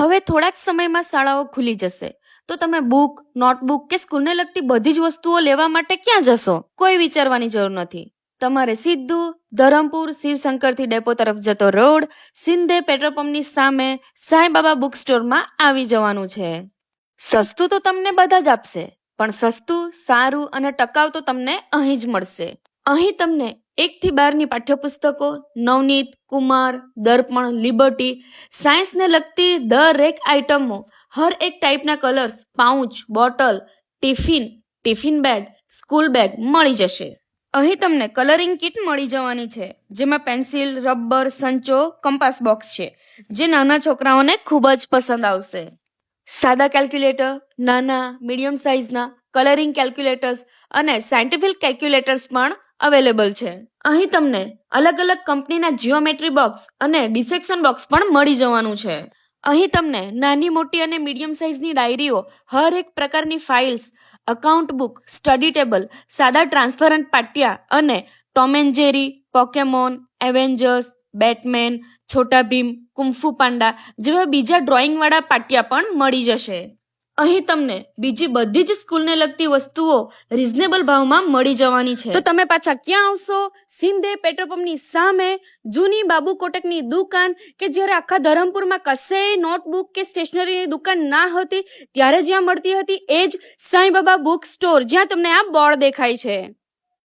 હવે થોડાક સમયમાં શાળાઓ ખુલી જશે તો તમે બુક, નોટબુક કે સ્કૂલને લગતી બધી જ વસ્તુઓ લેવા માટે ક્યાં જશો? કોઈ વિચારવાની જરૂર નથી. તમારે સીધું ધરમપુર શિવશંકરથી ડેપો તરફ જતો રોડ, સિંધે પેટ્રોલ પંપની સામે સાંઈબાબા બુક સ્ટોરમાં આવી જવાનું છે. સસ્તું તો તમને બધા જ આપશે, પણ સસ્તું, સારું અને ટકાઉ તો તમને અહીં જ મળશે. અહીં તમને 1 થી 12ની પાઠ્યપુસ્તકો, નવનીત, કુમાર, દર્પણ, લિબર્ટી, સાયન્સને લગતી દરેક આઇટમો, હર એક ટાઈપના colours, pouch, bottle, tiffin bag, school bag મળી જશે. અહીં તમને કલરિંગ કિટ મળી જવાની છે, જેમાં પેન્સિલ, રબર, સંચો, કંપાસ બોક્સ છે, જે નાના છોકરાઓને ખૂબ જ પસંદ આવશે. સાદા કેલ્ક્યુલેટર, નાના, મીડિયમ સાઇઝના કલરિંગ કેલ્ક્યુલેટર્સ અને સાયન્ટિફિક કેલ્ક્યુલેટર્સ પણ અવેલેબલ છે. અહીં તમને અલગ અલગ કંપનીના જીઓમેટ્રી બોક્સ અને ડિસેક્શન બોક્સ પણ મળી જવાનું છે. અહીં તમને નાની, મોટી અને મીડિયમ સાઇઝની ડાયરીઓ, હર એક પ્રકારની files, account book, study table, સાદા ટ્રાન્સપરન્ટ પાટિયા અને Tom and Jerry, Pokemon, Avengers, Batman, Chhota Bheem, kung fu panda જેવા બીજા ડ્રોઈંગ વાળા પાટિયા પણ મળી જશે. અહીં તમને બીજી બધી જ સ્કૂલને લગતી વસ્તુઓ રીઝનેબલ ભાવમાં મળી જવાની છે. તો તમે પાછા ક્યાં આવશો? સિંધે પેટ્રોલ પંપની સામે જૂની બાબુ કોટકની દુકાન, કે જ્યારે આખા ધરમપુરમાં કશેય નોટબુક કે સ્ટેશનરીની દુકાન ના હતી ત્યારે જ્યાં મળતી હતી એ જ સાંઈબાબા બુક સ્ટોર, જ્યાં તમને આ બોર્ડ દેખાય છે.